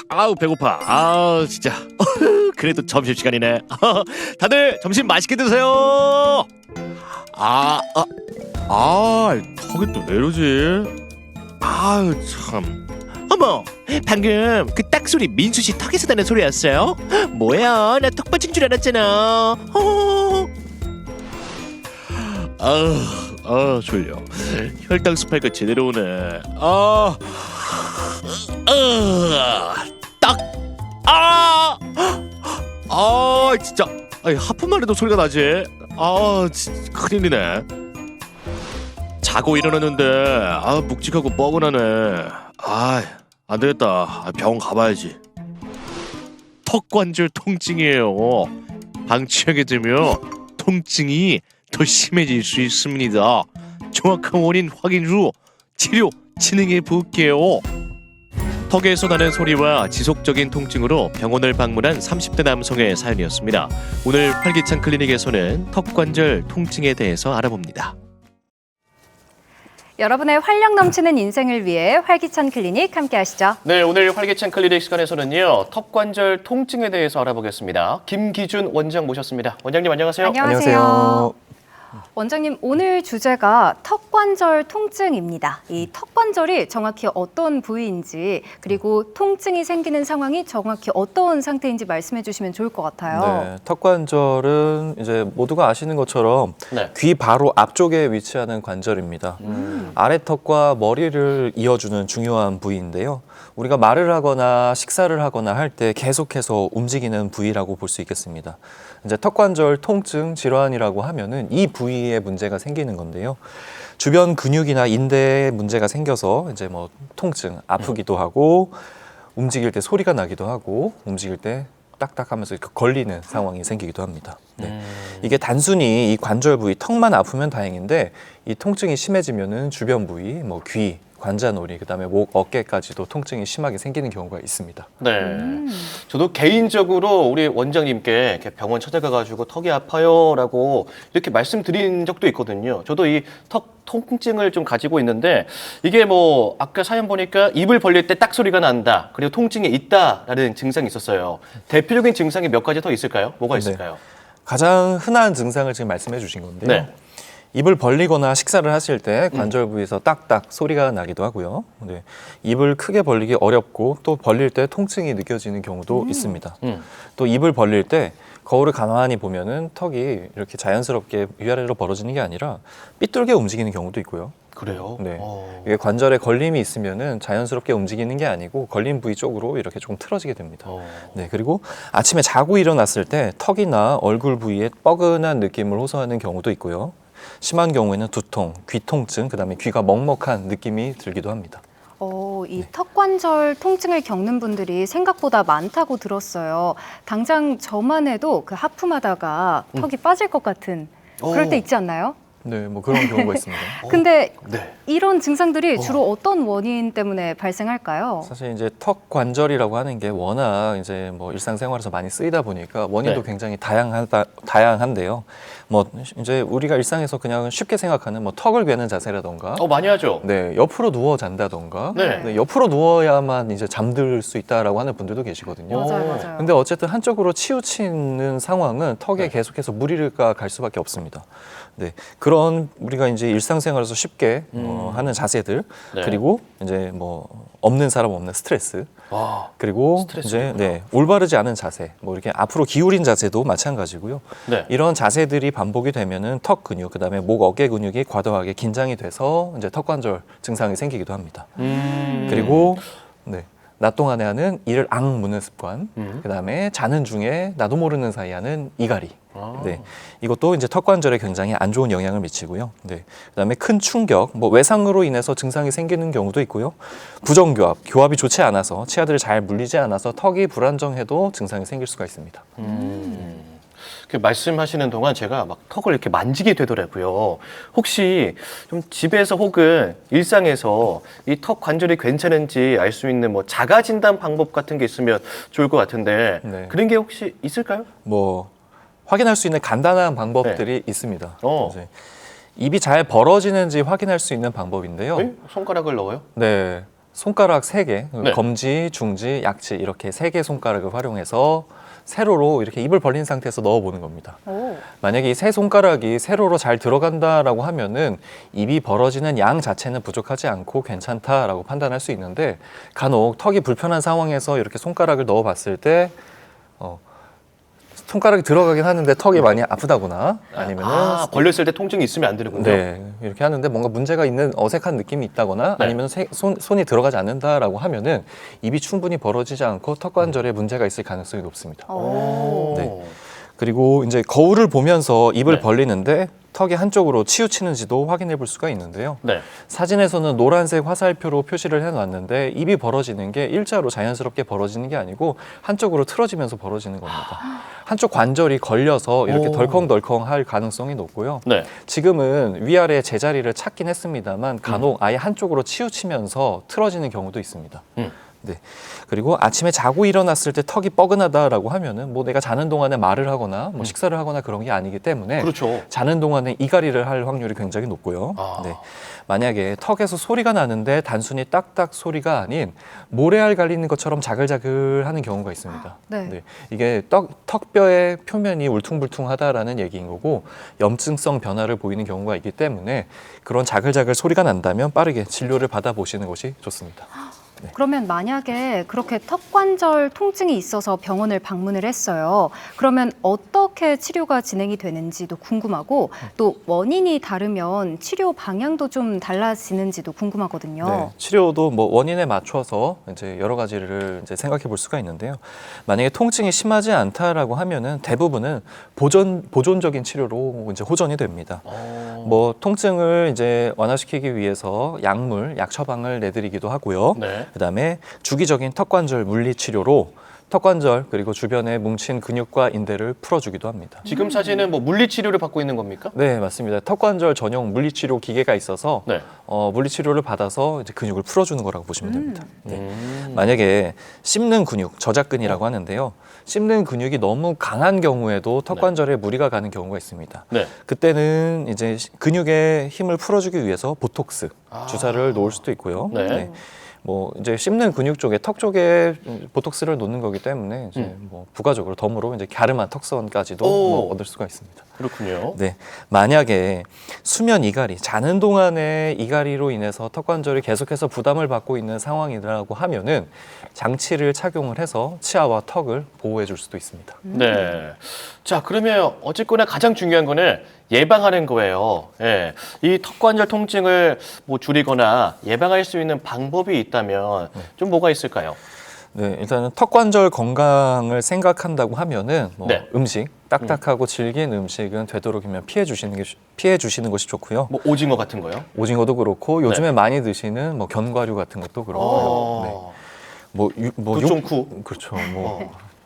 아우 배고파. 진짜. 그래도 점심시간이네. 다들 점심 맛있게 드세요. 턱이 또 왜 이러지? 아유 참. 어머, 방금 그 딱 소리 민수 씨 턱에서 나는 소리였어요? 뭐야, 나 턱 빠진 줄 알았잖아. 졸려. 혈당 스파이크 제대로 오네. 진짜. 하품만 해도 소리가 나지. 진짜 큰일이네. 자고 일어났는데 묵직하고 뻐근하네. 안 되겠다. 병원 가봐야지. 턱관절 통증이에요. 방치하게 되면 통증이 더 심해질 수 있습니다. 정확한 원인 확인 후 치료 진행해 볼게요. 턱에서 나는 소리와 지속적인 통증으로 병원을 방문한 30대 남성의 사연이었습니다. 오늘 활기찬 클리닉에서는 턱관절 통증에 대해서 알아봅니다. 여러분의 활력 넘치는 인생을 위해 활기찬 클리닉 함께 하시죠. 네, 오늘 활기찬 클리닉 시간에서는요. 턱관절 통증에 대해서 알아보겠습니다. 김기준 원장 모셨습니다. 원장님 안녕하세요. 안녕하세요. 원장님, 오늘 주제가 턱관절 통증입니다. 이 턱관절이 정확히 어떤 부위인지 그리고 통증이 생기는 상황이 정확히 어떤 상태인지 말씀해 주시면 좋을 것 같아요. 네, 턱관절은 이제 모두가 아시는 것처럼 네. 귀 바로 앞쪽에 위치하는 관절입니다. 아래턱과 머리를 이어주는 중요한 부위인데요. 우리가 말을 하거나 식사를 하거나 할 때 계속해서 움직이는 부위라고 볼 수 있겠습니다. 이제 턱관절 통증 질환이라고 하면은 이 부위에 문제가 생기는 건데요. 주변 근육이나 인대에 문제가 생겨서 이제 뭐 통증, 아프기도 하고 움직일 때 소리가 나기도 하고 움직일 때 딱딱하면서 이렇게 걸리는 상황이 생기기도 합니다. 네. 이게 단순히 이 관절 부위 턱만 아프면 다행인데 이 통증이 심해지면은 주변 부위, 뭐 귀, 관자놀이, 그다음에 목, 어깨까지도 통증이 심하게 생기는 경우가 있습니다. 네. 저도 개인적으로 우리 원장님께 이렇게 병원 찾아가가지고 턱이 아파요라고 이렇게 말씀드린 적도 있거든요. 저도 이 턱 통증을 좀 가지고 있는데 이게 뭐 아까 사연 보니까 입을 벌릴 때 딱 소리가 난다. 그리고 통증이 있다라는 증상이 있었어요. 대표적인 증상이 몇 가지 더 있을까요? 뭐가 있을까요? 네. 가장 흔한 증상을 지금 말씀해 주신 건데요. 네. 입을 벌리거나 식사를 하실 때 관절 부위에서 딱딱 소리가 나기도 하고요. 네. 입을 크게 벌리기 어렵고 또 벌릴 때 통증이 느껴지는 경우도 있습니다. 또 입을 벌릴 때 거울을 가만히 보면은 턱이 이렇게 자연스럽게 위아래로 벌어지는 게 아니라 삐뚤게 움직이는 경우도 있고요. 그래요? 네. 이게 관절에 걸림이 있으면은 자연스럽게 움직이는 게 아니고 걸린 부위 쪽으로 이렇게 좀 틀어지게 됩니다. 네. 그리고 아침에 자고 일어났을 때 턱이나 얼굴 부위에 뻐근한 느낌을 호소하는 경우도 있고요. 심한 경우에는 두통, 귀 통증, 그다음에 귀가 먹먹한 느낌이 들기도 합니다. 이 턱관절 통증을 겪는 분들이 생각보다 많다고 들었어요. 당장 저만 해도 그 하품하다가 턱이 빠질 것 같은 그럴 때 있지 않나요? 네, 뭐 그런 경우가 있습니다. 근데 네. 이런 증상들이 주로 어떤 원인 때문에 발생할까요? 사실 이제 턱 관절이라고 하는 게 워낙 이제 뭐 일상생활에서 많이 쓰이다 보니까 원인도 네. 굉장히 다양한데요. 뭐 이제 우리가 일상에서 그냥 쉽게 생각하는 뭐 턱을 괴는 자세라던가, 많이 하죠. 네, 옆으로 누워 잔다던가, 네. 옆으로 누워야만 이제 잠들 수 있다라고 하는 분들도 계시거든요. 맞아요. 근데 어쨌든 한쪽으로 치우치는 상황은 턱에 계속해서 무리가 갈 수밖에 없습니다. 네, 그런 우리가 이제 일상생활에서 쉽게 하는 자세들, 네. 그리고 이제 뭐 없는 사람 없는 스트레스, 그리고 스트레스구나. 이제 올바르지 않은 자세, 뭐 이렇게 앞으로 기울인 자세도 마찬가지고요. 네. 이런 자세들이 반복이 되면은 턱 근육, 그다음에 목 어깨 근육이 과도하게 긴장이 돼서 이제 턱관절 증상이 생기기도 합니다. 그리고 네. 낮 동안에 하는 이를 무는 습관, 그다음에 자는 중에 나도 모르는 사이 하는 이갈이. 네, 이것도 이제 턱관절에 굉장히 안 좋은 영향을 미치고요. 네, 그다음에 큰 충격, 뭐 외상으로 인해서 증상이 생기는 경우도 있고요. 부정교합, 교합이 좋지 않아서 치아들이 잘 물리지 않아서 턱이 불안정해도 증상이 생길 수가 있습니다. 말씀하시는 동안 제가 막 턱을 이렇게 만지게 되더라고요. 혹시 좀 집에서 혹은 일상에서 이 턱 관절이 괜찮은지 알 수 있는 뭐 자가 진단 방법 같은 게 있으면 좋을 것 같은데 네. 그런 게 혹시 있을까요? 뭐 확인할 수 있는 간단한 방법들이 있습니다. 어. 이제 입이 잘 벌어지는지 확인할 수 있는 방법인데요. 손가락을 넣어요? 네. 손가락 3개, 네. 검지, 중지, 약지 이렇게 3개 손가락을 활용해서 세로로 이렇게 입을 벌린 상태에서 넣어보는 겁니다. 오. 만약에 이 세 손가락이 세로로 잘 들어간다라고 하면은 입이 벌어지는 양 자체는 부족하지 않고 괜찮다라고 판단할 수 있는데 간혹 턱이 불편한 상황에서 이렇게 손가락을 넣어봤을 때 손가락이 들어가긴 하는데 턱이 많이 아프다거나 아니면은 걸렸을 때 통증이 있으면 안 되는군요. 네, 이렇게 하는데 뭔가 문제가 있는 어색한 느낌이 있다거나 네. 아니면 손이 들어가지 않는다라고 하면은 입이 충분히 벌어지지 않고 턱 관절에 문제가 있을 가능성이 높습니다. 오. 네. 그리고 이제 거울을 보면서 입을 네. 벌리는데 턱이 한쪽으로 치우치는지도 확인해 볼 수가 있는데요. 네. 사진에서는 노란색 화살표로 표시를 해놨는데 입이 벌어지는 게 일자로 자연스럽게 벌어지는 게 아니고 한쪽으로 틀어지면서 벌어지는 겁니다. 한쪽 관절이 걸려서 이렇게 오. 덜컹덜컹 할 가능성이 높고요. 네. 지금은 위아래 제자리를 찾긴 했습니다만 간혹 아예 한쪽으로 치우치면서 틀어지는 경우도 있습니다. 네. 그리고 아침에 자고 일어났을 때 턱이 뻐근하다라고 하면은 뭐 내가 자는 동안에 말을 하거나 뭐 식사를 하거나 그런 게 아니기 때문에 그렇죠. 자는 동안에 이갈이를 할 확률이 굉장히 높고요. 아. 네. 만약에 턱에서 소리가 나는데 단순히 딱딱 소리가 아닌 모래알 갈리는 것처럼 자글자글 하는 경우가 있습니다. 네. 이게 턱뼈의 표면이 울퉁불퉁하다라는 얘기인 거고 염증성 변화를 보이는 경우가 있기 때문에 그런 자글자글 소리가 난다면 빠르게 진료를 받아보시는 것이 좋습니다. 그러면 만약에 그렇게 턱관절 통증이 있어서 병원을 방문을 했어요. 그러면 어떻게 치료가 진행이 되는지도 궁금하고 또 원인이 다르면 치료 방향도 좀 달라지는지도 궁금하거든요. 네, 치료도 뭐 원인에 맞춰서 이제 여러 가지를 이제 생각해 볼 수가 있는데요. 만약에 통증이 심하지 않다라고 하면은 대부분은 보존적인 치료로 이제 호전이 됩니다. 뭐 통증을 이제 완화시키기 위해서 약물, 약 처방을 내드리기도 하고요. 네. 그다음에 주기적인 턱관절 물리 치료로 턱관절 그리고 주변에 뭉친 근육과 인대를 풀어주기도 합니다. 지금 사진은 뭐 물리 치료를 받고 있는 겁니까? 네, 맞습니다. 턱관절 전용 물리치료 기계가 있어서 네. 물리치료를 받아서 이제 근육을 풀어주는 거라고 보시면 됩니다. 네. 만약에 씹는 근육, 저작근이라고 하는데요. 씹는 근육이 너무 강한 경우에도 턱관절에 무리가 가는 경우가 있습니다. 네. 그때는 이제 근육의 힘을 풀어주기 위해서 보톡스 주사를 놓을 수도 있고요. 네. 뭐 이제 씹는 근육 쪽에 턱 쪽에 보톡스를 놓는 거기 때문에 이제 뭐 부가적으로 덤으로 이제 갸름한 턱선까지도 뭐 얻을 수가 있습니다. 그렇군요. 네, 만약에 수면 이갈이 자는 동안에 이갈이로 인해서 턱 관절이 계속해서 부담을 받고 있는 상황이라고 하면은 장치를 착용을 해서 치아와 턱을 보호해 줄 수도 있습니다. 네. 자, 그러면 어쨌거나 가장 중요한 거는 예방하는 거예요. 예. 이 턱관절 통증을 뭐 줄이거나 예방할 수 있는 방법이 있다면 좀 뭐가 있을까요? 네, 일단은 턱 관절 건강을 생각한다고 하면은 뭐 네. 음식 딱딱하고 질긴 음식은 되도록이면 피해 주시는 것이 좋고요. 뭐 오징어 같은 거요? 오징어도 그렇고 요즘에 네. 많이 드시는 뭐 견과류 같은 것도 그렇고요. 네. 두쫑쿠. 그렇죠.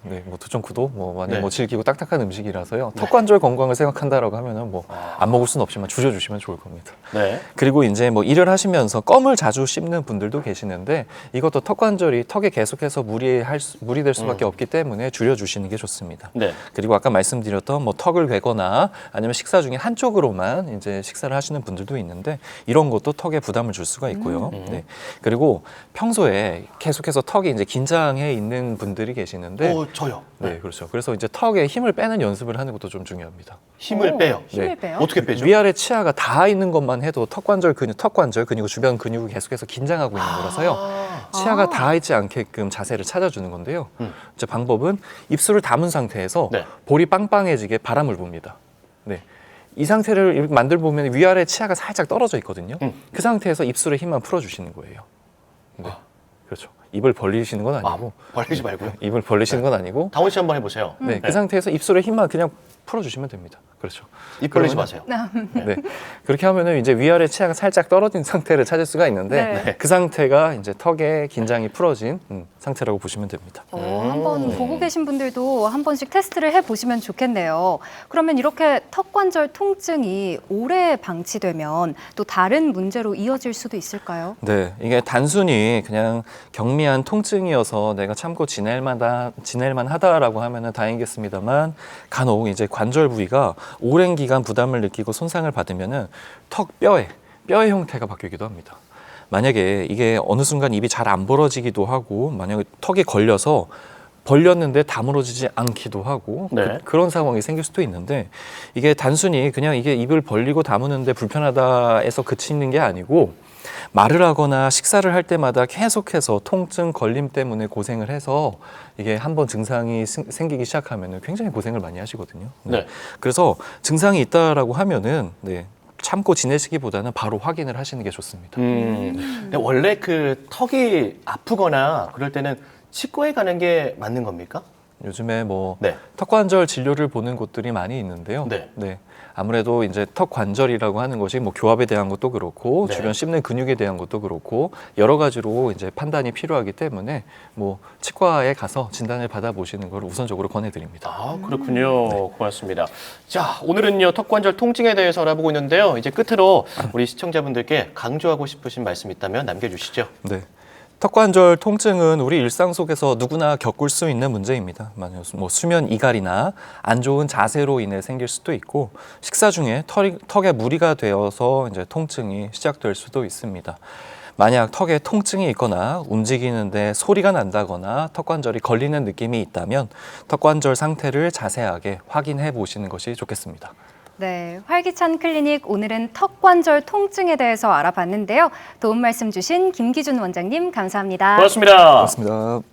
네, 뭐 두쫑쿠도 뭐 많이 네. 뭐 질기고 딱딱한 음식이라서요. 턱관절 건강을 생각한다라고 하면은 뭐 안 먹을 수는 없지만 줄여주시면 좋을 겁니다. 네. 그리고 이제 뭐 일을 하시면서 껌을 자주 씹는 분들도 계시는데 이것도 턱관절이 턱에 계속해서 무리될 수밖에 없기 때문에 줄여주시는 게 좋습니다. 네. 그리고 아까 말씀드렸던 뭐 턱을 괴거나 아니면 식사 중에 한쪽으로만 이제 식사를 하시는 분들도 있는데 이런 것도 턱에 부담을 줄 수가 있고요. 네. 그리고 평소에 계속해서 턱이 이제 긴장해 있는 분들이 계시는데 저요. 네, 그렇죠. 그래서 이제 턱에 힘을 빼는 연습을 하는 것도 좀 중요합니다. 힘을 빼요. 힘을 네. 빼요? 어떻게 빼죠? 위아래 치아가 닿아 있는 것만 해도 턱관절 그리고 주변 근육이 계속해서 긴장하고 있는 거라서요. 치아가 닿아 있지 않게끔 자세를 찾아주는 건데요. 이제 방법은 입술을 담은 상태에서 네. 볼이 빵빵해지게 바람을 붑니다. 네. 이 상태를 이렇게 만들어 보면 위아래 치아가 살짝 떨어져 있거든요. 그 상태에서 입술에 힘만 풀어주시는 거예요. 네. 그렇죠. 입을 벌리시는 건 아니고 벌리지 말고요. 입을 벌리시는 건 아니고 다원 씨 한번 해보세요. 네, 그 상태에서 입술에 힘만 그냥 풀어주시면 됩니다. 그렇죠. 입 벌리지 그러면- 마세요. 네. 그렇게 하면은 이제 위아래 치아가 살짝 떨어진 상태를 찾을 수가 있는데 네. 그 상태가 이제 턱의 긴장이 풀어진 상태라고 보시면 됩니다. 한번 보고 계신 분들도 한 번씩 테스트를 해보시면 좋겠네요. 그러면 이렇게 턱관절 통증이 오래 방치되면 또 다른 문제로 이어질 수도 있을까요? 네, 이게 단순히 그냥 경미한 통증이어서 내가 참고 지낼만 하다라고 하면은 다행이겠습니다만 간혹 이제 관절 부위가 오랜 기간 부담을 느끼고 손상을 받으면은 턱 뼈의 형태가 바뀌기도 합니다. 만약에 이게 어느 순간 입이 잘 안 벌어지기도 하고 만약에 턱이 걸려서 벌렸는데 다물어지지 않기도 하고 네. 그런 상황이 생길 수도 있는데 이게 단순히 그냥 이게 입을 벌리고 다무는데 불편하다 해서 그치는 게 아니고 말을 하거나 식사를 할 때마다 계속해서 통증, 걸림 때문에 고생을 해서 이게 한번 증상이 생기기 시작하면 굉장히 고생을 많이 하시거든요. 네. 그래서 증상이 있다라고 하면은 참고 지내시기보다는 바로 확인을 하시는 게 좋습니다. 근데 원래 그 턱이 아프거나 그럴 때는 치과에 가는 게 맞는 겁니까? 요즘에 뭐 네. 턱관절 진료를 보는 곳들이 많이 있는데요. 네. 아무래도 이제 턱관절이라고 하는 것이 뭐 교합에 대한 것도 그렇고 네. 주변 씹는 근육에 대한 것도 그렇고 여러 가지로 이제 판단이 필요하기 때문에 뭐 치과에 가서 진단을 받아보시는 걸 우선적으로 권해드립니다. 아, 그렇군요. 고맙습니다. 자, 오늘은요, 턱관절 통증에 대해서 알아보고 있는데요. 이제 끝으로 우리 시청자분들께 강조하고 싶으신 말씀 있다면 남겨주시죠. 네. 턱관절 통증은 우리 일상 속에서 누구나 겪을 수 있는 문제입니다. 만약 뭐 수면 이갈이나 안 좋은 자세로 인해 생길 수도 있고 식사 중에 턱에 무리가 되어서 이제 통증이 시작될 수도 있습니다. 만약 턱에 통증이 있거나 움직이는데 소리가 난다거나 턱관절이 걸리는 느낌이 있다면 턱관절 상태를 자세하게 확인해 보시는 것이 좋겠습니다. 네, 활기찬 클리닉 오늘은 턱관절 통증에 대해서 알아봤는데요. 도움 말씀 주신 김기준 원장님 감사합니다. 고맙습니다. 고맙습니다.